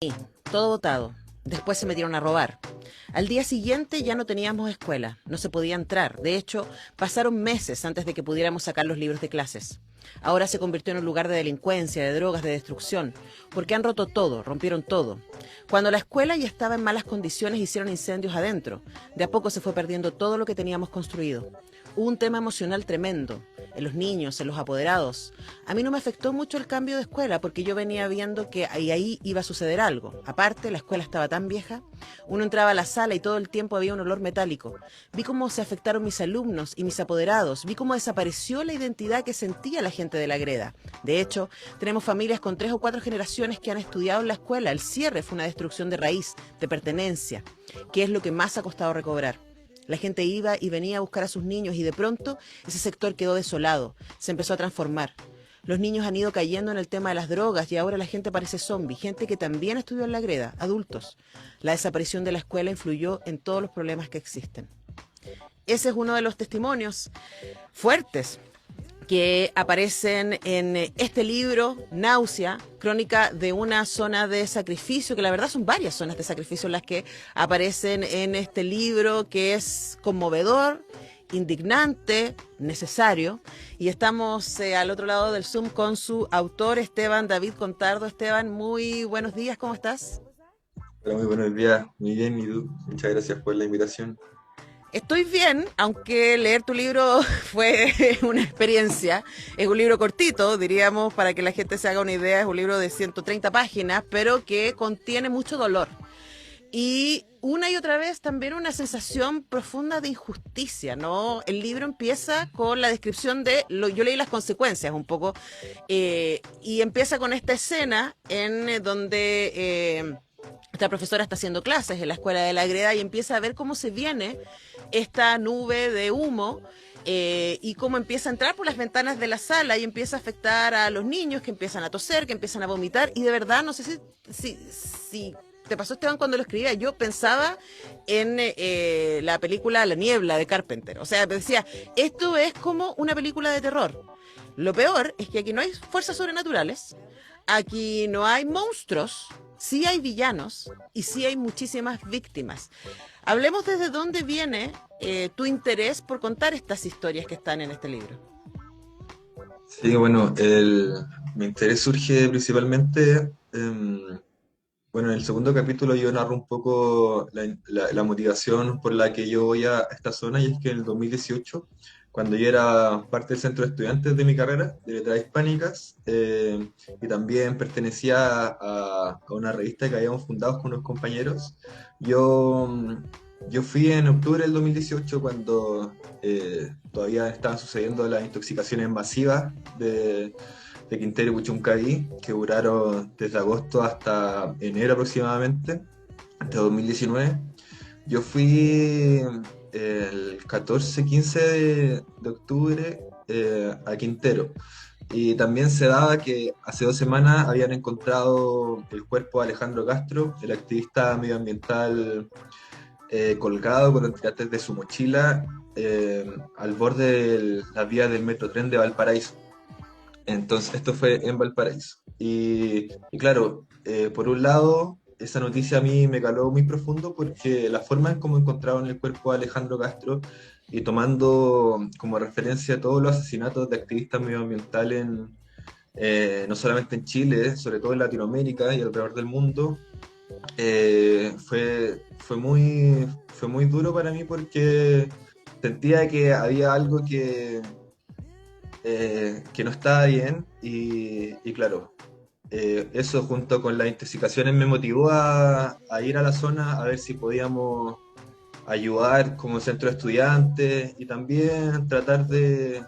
Sí, todo botado. Después se metieron a robar. Al día siguiente ya no teníamos escuela, no se podía entrar. De hecho, pasaron meses antes de que pudiéramos sacar los libros de clases. Ahora se convirtió en un lugar de delincuencia, de drogas, de destrucción, porque han roto todo, rompieron todo. Cuando la escuela ya estaba en malas condiciones, hicieron incendios adentro. De a poco se fue perdiendo todo lo que teníamos construido. Hubo un tema emocional tremendo, en los niños, en los apoderados. A mí no me afectó mucho el cambio de escuela porque yo venía viendo que ahí iba a suceder algo. Aparte, la escuela estaba tan vieja, uno entraba a la sala y todo el tiempo había un olor metálico. Vi cómo se afectaron mis alumnos y mis apoderados, vi cómo desapareció la identidad que sentía la gente de la greda. De hecho, tenemos familias con 3 o 4 generaciones que han estudiado en la escuela. El cierre fue una destrucción de raíz, de pertenencia, que es lo que más ha costado recobrar. La gente iba y venía a buscar a sus niños y de pronto ese sector quedó desolado, se empezó a transformar. Los niños han ido cayendo en el tema de las drogas y ahora la gente parece zombie, gente que también estudió en la greda, adultos. La desaparición de la escuela influyó en todos los problemas que existen. Ese es uno de los testimonios fuertes que aparecen en este libro, Náusea, crónica de una zona de sacrificio, que la verdad son varias zonas de sacrificio las que aparecen en este libro, que es conmovedor, indignante, necesario. Y estamos al otro lado del Zoom con su autor, Esteban David Contardo. Esteban, muy buenos días, ¿cómo estás? Hola, muy buenos días, muy bien, ¿y tú? Muchas gracias por la invitación. Estoy bien, aunque leer tu libro fue una experiencia. Es un libro cortito, diríamos, para que la gente se haga una idea. Es un libro de 130 páginas, pero que contiene mucho dolor. Y una y otra vez también una sensación profunda de injusticia, ¿no? El libro empieza con la descripción yo leí las consecuencias un poco, y empieza con esta escena en donde esta profesora está haciendo clases en la escuela de la greda y empieza a ver cómo se viene esta nube de humo, y cómo empieza a entrar por las ventanas de la sala y empieza a afectar a los niños que empiezan a toser, que empiezan a vomitar. Y de verdad, no sé si te pasó, Esteban, cuando lo escribía. Yo pensaba en la película La Niebla de Carpenter. O sea, decía, esto es como una película de terror. Lo peor es que aquí no hay fuerzas sobrenaturales, aquí no hay monstruos, sí hay villanos y sí hay muchísimas víctimas. Hablemos desde dónde viene tu interés por contar estas historias que están en este libro. Sí, bueno, mi interés surge principalmente, bueno, en el segundo capítulo yo narro un poco la motivación por la que yo voy a esta zona, y es que en el 2018, cuando yo era parte del centro de estudiantes de mi carrera de letras hispánicas, y también pertenecía a una revista que habíamos fundado con unos compañeros, yo, yo fui en octubre del 2018 cuando todavía estaban sucediendo las intoxicaciones masivas de Quintero y Puchuncaví, que duraron desde agosto hasta enero aproximadamente, de 2019. Yo fui el 14-15 de octubre a Quintero. Y también se daba que hace 2 semanas habían encontrado el cuerpo de Alejandro Castro, el activista medioambiental, colgado con los tirantes de su mochila al borde de la vía del metro tren de Valparaíso. Entonces, esto fue en Valparaíso. Y claro, por un lado, esa noticia a mí me caló muy profundo porque la forma en cómo encontraron el cuerpo de Alejandro Castro, y tomando como referencia todos los asesinatos de activistas medioambientales, no solamente en Chile, sobre todo en Latinoamérica y alrededor del mundo, fue muy duro para mí porque sentía que había algo que no estaba bien, y claro, eso junto con las intoxicaciones me motivó a ir a la zona a ver si podíamos ayudar como centro de estudiantes y también tratar de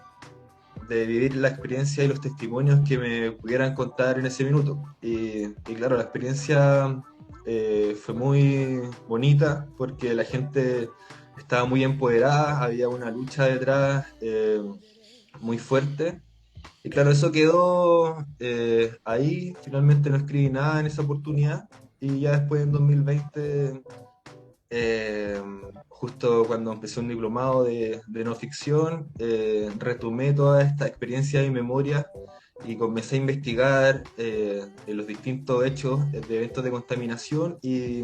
vivir la experiencia y los testimonios que me pudieran contar en ese minuto. Y claro, la experiencia fue muy bonita porque la gente estaba muy empoderada, había una lucha detrás muy fuerte. Y claro, eso quedó ahí. Finalmente no escribí nada en esa oportunidad. Y ya después en 2020, eh, justo cuando empecé un diplomado de no ficción, retomé toda esta experiencia y memoria y comencé a investigar los distintos hechos de eventos de contaminación y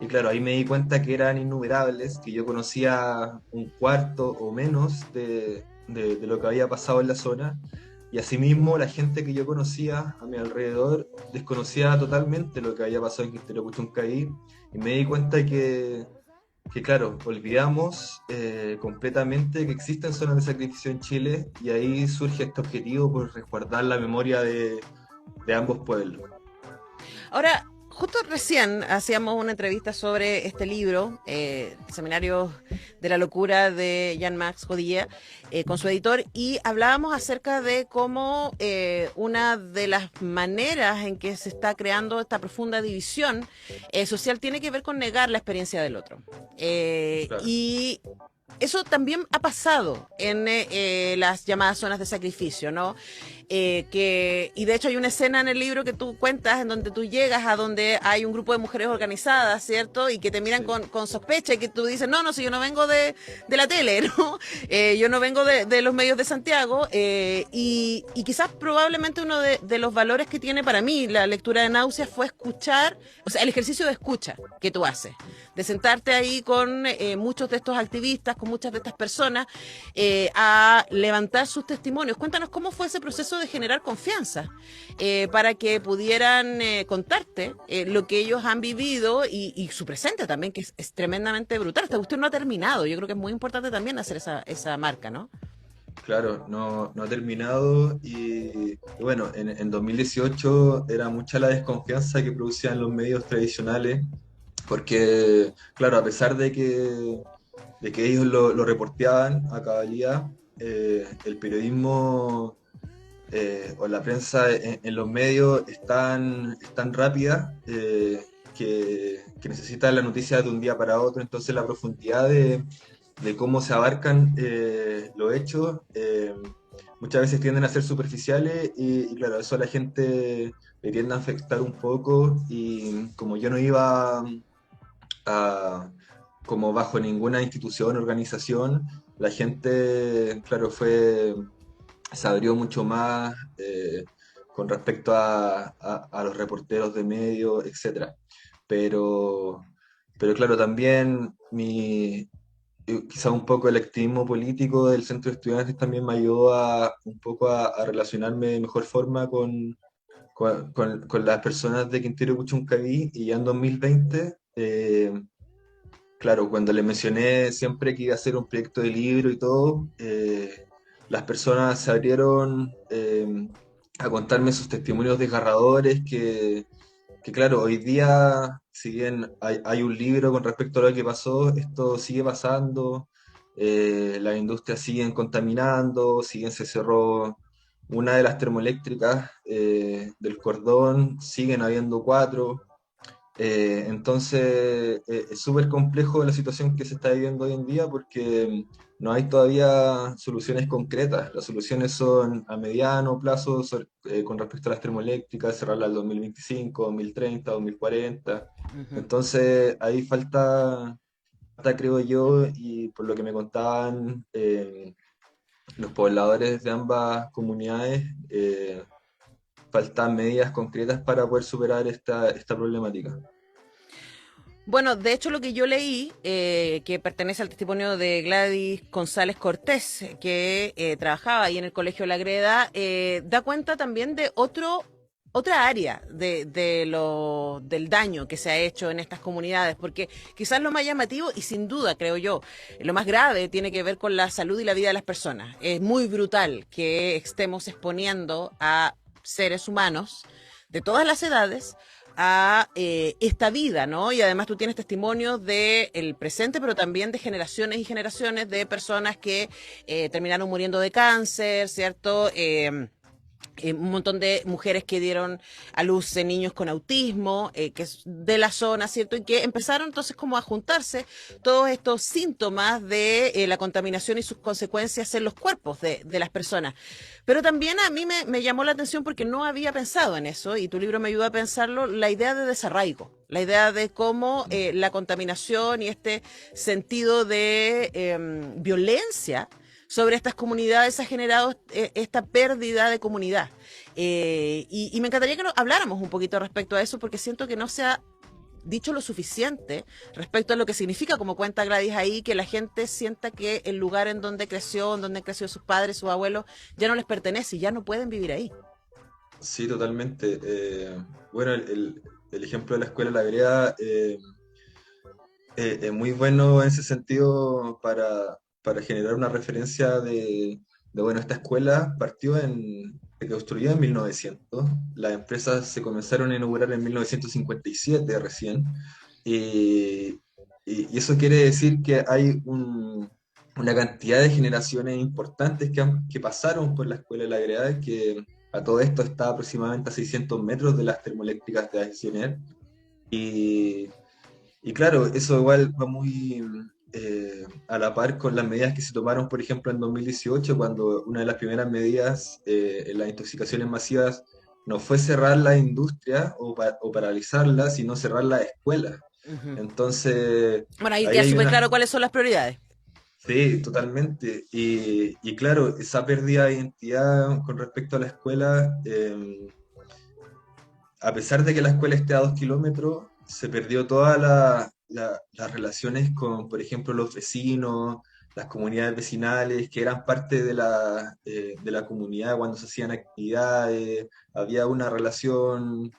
claro, ahí me di cuenta que eran innumerables, que yo conocía un cuarto o menos de lo que había pasado en la zona. Y asimismo, la gente que yo conocía a mi alrededor desconocía totalmente lo que había pasado en Quintero Puchuncaví. Y me di cuenta que claro, olvidamos completamente que existen zonas de sacrificio en Chile y ahí surge este objetivo por resguardar la memoria de ambos pueblos. Ahora, justo recién hacíamos una entrevista sobre este libro, Seminarios de la Locura de Jean-Max Jodilla, con su editor, y hablábamos acerca de cómo una de las maneras en que se está creando esta profunda división social tiene que ver con negar la experiencia del otro. Claro. Y eso también ha pasado en las llamadas zonas de sacrificio, ¿no? Y de hecho hay una escena en el libro que tú cuentas en donde tú llegas a donde hay un grupo de mujeres organizadas, ¿cierto? Y que te miran Sí. con sospecha y que tú dices, no, no, si yo no vengo de la tele, ¿no? Yo no vengo de los medios de Santiago. Y quizás probablemente uno de los valores que tiene para mí la lectura de Náuseas fue escuchar, o sea, el ejercicio de escucha que tú haces, de sentarte ahí con muchos de estos activistas, con muchas de estas personas, a levantar sus testimonios. Cuéntanos cómo fue ese proceso de generar confianza para que pudieran contarte lo que ellos han vivido y su presente también, que es tremendamente brutal. Esta cuestión no ha terminado. Yo creo que es muy importante también hacer esa marca, ¿no? Claro, no ha terminado y bueno, en 2018 era mucha la desconfianza que producían los medios tradicionales, porque claro, a pesar de que ellos lo reporteaban a cabalidad, el periodismo o la prensa en los medios es tan rápida que necesita la noticia de un día para otro, entonces la profundidad de cómo se abarcan los hechos muchas veces tienden a ser superficiales y claro, eso a la gente le tiende a afectar un poco y como yo no iba a, como bajo ninguna institución, organización, la gente, claro, se abrió mucho más con respecto a los reporteros de medios, etcétera. Pero, pero claro, también quizá un poco el activismo político del centro de estudiantes también me ayudó un poco a relacionarme de mejor forma con las personas de Quintero Puchuncaví y ya en 2020 claro, cuando le mencioné siempre que iba a hacer un proyecto de libro y todo, las personas se abrieron a contarme sus testimonios desgarradores que claro, hoy día, si bien hay un libro con respecto a lo que pasó, esto sigue pasando, las industrias siguen contaminando, siguen se cerró una de las termoeléctricas del cordón, siguen habiendo cuatro. Entonces, es súper complejo la situación que se está viviendo hoy en día porque no hay todavía soluciones concretas. Las soluciones son a mediano plazo con respecto a las termoeléctricas, cerrarlas al 2025, 2030, 2040. Ujú. Entonces, ahí falta, creo yo, y por lo que me contaban los pobladores de ambas comunidades, faltan medidas concretas para poder superar esta problemática. Bueno, de hecho lo que yo leí, que pertenece al testimonio de Gladys González Cortés, que trabajaba ahí en el Colegio La Greda, da cuenta también de otra área del daño que se ha hecho en estas comunidades, porque quizás lo más llamativo y sin duda, creo yo, lo más grave tiene que ver con la salud y la vida de las personas. Es muy brutal que estemos exponiendo a seres humanos de todas las edades a esta vida, ¿no? Y además tú tienes testimonios del presente, pero también de generaciones y generaciones de personas que terminaron muriendo de cáncer, ¿cierto? Un montón de mujeres que dieron a luz niños con autismo, que es de la zona, ¿cierto? Y que empezaron entonces como a juntarse todos estos síntomas de la contaminación y sus consecuencias en los cuerpos de las personas. Pero también a mí me llamó la atención porque no había pensado en eso, y tu libro me ayuda a pensarlo, la idea de desarraigo, la idea de cómo la contaminación y este sentido de violencia sobre estas comunidades ha generado esta pérdida de comunidad. Y me encantaría que habláramos un poquito respecto a eso, porque siento que no se ha dicho lo suficiente respecto a lo que significa, como cuenta Gladys ahí, que la gente sienta que el lugar en donde creció sus padres, sus abuelos, ya no les pertenece y ya no pueden vivir ahí. Sí, totalmente. Bueno, el ejemplo de la escuela La Greda es muy bueno en ese sentido para generar una referencia bueno, esta escuela se construyó en 1900, las empresas se comenzaron a inaugurar en 1957 recién, y, y eso quiere decir que hay una cantidad de generaciones importantes que pasaron por la escuela de la Greda, que a todo esto está aproximadamente a 600 metros de las termoeléctricas de Aisionet, y claro, eso igual va muy a la par con las medidas que se tomaron, por ejemplo, en 2018, cuando una de las primeras medidas en las intoxicaciones masivas no fue cerrar la industria o paralizarla, sino cerrar las escuelas. Ujú. Entonces, Bueno, ahí ahí queda hay súper una... claro cuáles son las prioridades. Sí, totalmente. Y claro, esa pérdida de identidad con respecto a la escuela, a pesar de que la escuela esté a 2 kilómetros, se perdió todas las relaciones con, por ejemplo, los vecinos, las comunidades vecinales, que eran parte de la comunidad cuando se hacían actividades. Había una relación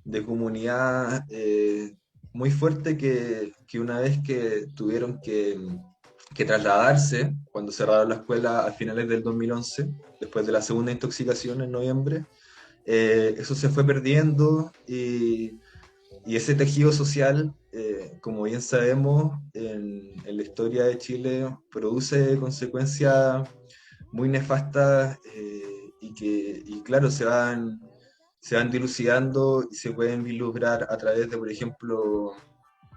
de comunidad muy fuerte que una vez que tuvieron que trasladarse, cuando cerraron la escuela a finales del 2011, después de la segunda intoxicación en noviembre, eso se fue perdiendo, y ese tejido social, como bien sabemos, en la historia de Chile produce consecuencias muy nefastas, y claro, se van dilucidando y se pueden vislumbrar a través de, por ejemplo,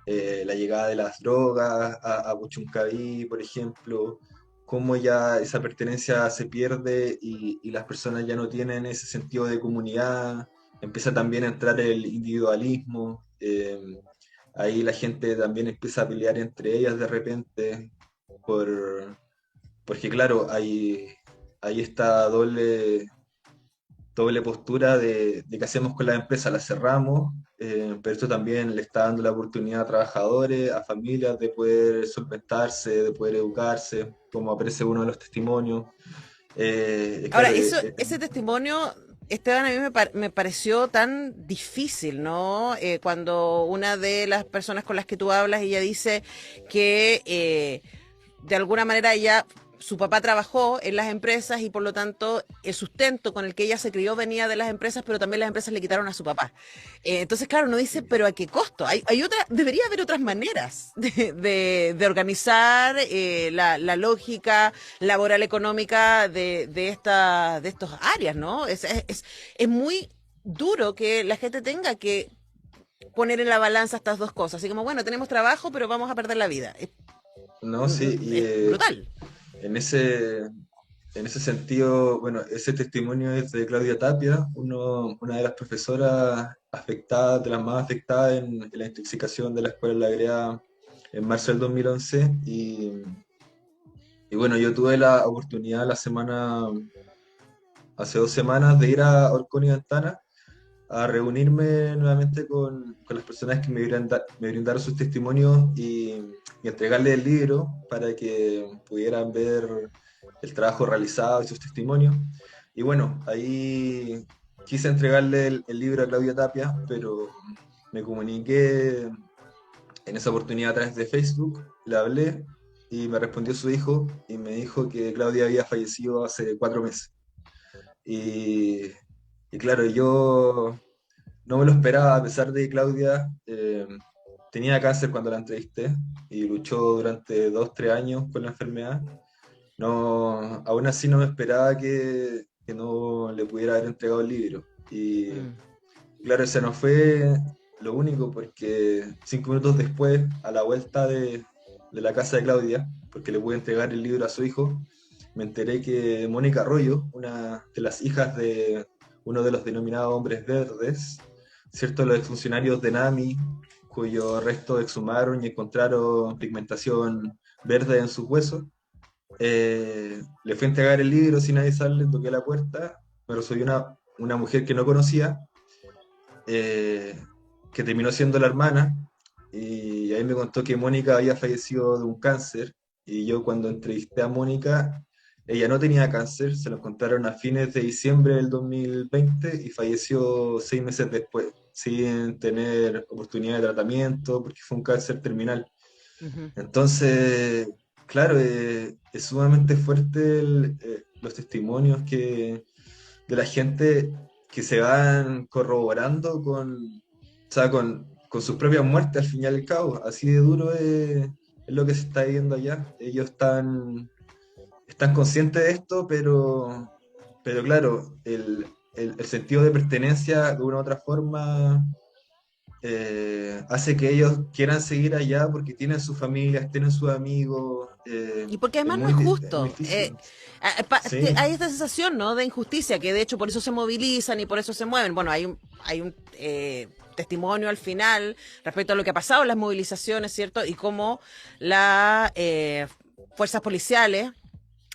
la llegada de las drogas a Puchuncaví, por ejemplo, cómo ya esa pertenencia se pierde y las personas ya no tienen ese sentido de comunidad, empieza también a entrar el individualismo, ahí la gente también empieza a pelear entre ellas de repente, por, porque claro, hay esta doble postura de qué hacemos con las empresas, las cerramos, pero esto también le está dando la oportunidad a trabajadores, a familias de poder solventarse, de poder educarse, como aparece uno de los testimonios. Ahora, Claro, ese testimonio, Esteban, a mí me pareció tan difícil, ¿no? Cuando una de las personas con las que tú hablas, ella dice que de alguna manera ella, su papá trabajó en las empresas y por lo tanto el sustento con el que ella se crió venía de las empresas, pero también las empresas le quitaron a su papá. Entonces, claro, uno dice, pero ¿a qué costo? Debería haber otras maneras de organizar la lógica laboral económica de estos áreas, ¿no? Es muy duro que la gente tenga que poner en la balanza estas dos cosas. Así como, bueno, tenemos trabajo, pero vamos a perder la vida. no, sí, y Es brutal. en en ese sentido, bueno, ese testimonio es de Claudia Tapia, una de las profesoras afectadas, de las más afectadas en la intoxicación de la escuela La Greda en marzo del 2011. Y bueno, yo tuve la oportunidad hace 2 semanas, de ir a Orcón y Ventana a reunirme nuevamente con las personas que me brindaron sus testimonios, y entregarles el libro para que pudieran ver el trabajo realizado y sus testimonios. Y bueno, ahí quise entregarle el libro a Claudia Tapia, pero me comuniqué en esa oportunidad a través de Facebook, le hablé y me respondió su hijo y me dijo que Claudia había fallecido hace 4 meses. Y, y claro, yo no me lo esperaba, a pesar de que Claudia tenía cáncer cuando la entrevisté y luchó durante 2, 3 años con la enfermedad. No, aún así no me esperaba que no le pudiera haber entregado el libro. Y Mm. claro, ese no fue lo único, porque 5 minutos después, a la vuelta de la casa de Claudia, porque le pude entregar el libro a su hijo, me enteré que Mónica Arroyo, una de las hijas de uno de los denominados hombres verdes, ¿cierto? Los exfuncionarios de NAMI, cuyos restos exhumaron y encontraron pigmentación verde en sus huesos, le fui a entregar el libro sin avisarle, toqué la puerta, me recibió una mujer que no conocía, eh, que terminó siendo la hermana, y ahí me contó que Mónica había fallecido de un cáncer, y yo cuando entrevisté a Mónica, ella no tenía cáncer, se lo encontraron a fines de diciembre del 2020 y falleció 6 meses después, sin tener oportunidad de tratamiento, porque fue un cáncer terminal. Ujú. Entonces, claro, es sumamente fuerte los testimonios de la gente que se van corroborando o sea, con sus propias muertes al fin y al cabo. Así de duro es lo que se está viviendo allá. Ellos están conscientes de esto, pero claro, el sentido de pertenencia de una u otra forma hace que ellos quieran seguir allá porque tienen sus familias, tienen sus amigos. Y porque Es además no es es muy justo. difícil. Sí, Hay esta sensación, ¿no?, de injusticia, que de hecho por eso se movilizan y por eso se mueven. Bueno, hay un testimonio al final respecto a lo que ha pasado en las movilizaciones, ¿cierto? Y cómo las fuerzas policiales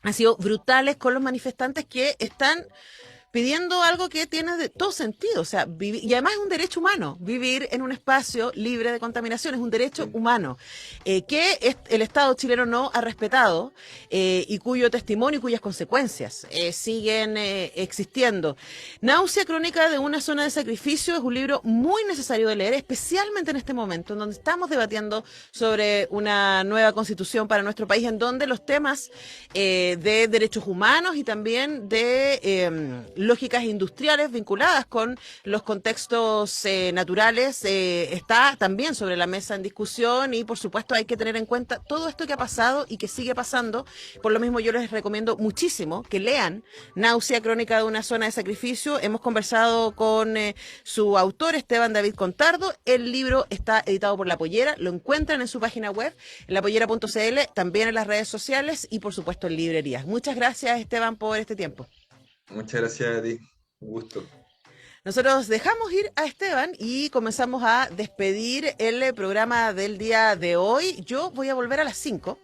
han sido brutales con los manifestantes que están pidiendo algo que tiene de todo sentido, o sea, y además es un derecho humano, vivir en un espacio libre de contaminación, es un derecho sí. humano, el Estado chileno no ha respetado, y cuyo testimonio y cuyas consecuencias siguen existiendo. Náusea crónica de una zona de sacrificio es un libro muy necesario de leer, especialmente en este momento, en donde estamos debatiendo sobre una nueva constitución para nuestro país, en donde los temas de derechos humanos y también de lógicas industriales vinculadas con los contextos naturales está también sobre la mesa en discusión, y por supuesto hay que tener en cuenta todo esto que ha pasado y que sigue pasando. Por lo mismo yo les recomiendo muchísimo que lean Náusea crónica de una zona de sacrificio. Hemos conversado con su autor, Esteban David Contardo. El libro está editado por La Pollera, lo encuentran en su página web, lapollera.cl, también en las redes sociales y por supuesto en librerías. Muchas gracias, Esteban, por este tiempo. Muchas gracias a ti. Un gusto. Nosotros dejamos ir a Esteban y comenzamos a despedir el programa del día de hoy. Yo voy a volver a las 5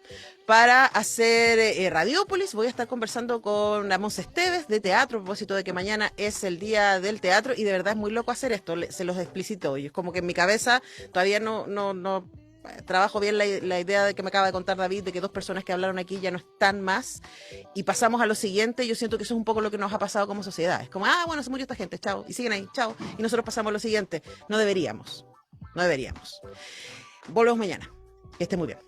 para hacer Radiópolis. Voy a estar conversando con Ramón Esteves de teatro, a propósito de que mañana es el día del teatro, y de verdad es muy loco hacer esto, se los explicito hoy. Es como que en mi cabeza todavía no trabajo bien la idea de que me acaba de contar David, de que dos personas que hablaron aquí ya no están más, y pasamos a lo siguiente. Yo siento que eso es un poco lo que nos ha pasado como sociedad. Es como, bueno, se murió esta gente, chao, y siguen ahí, chao, y nosotros pasamos a lo siguiente. No deberíamos. Volvemos mañana. Que esté muy bien.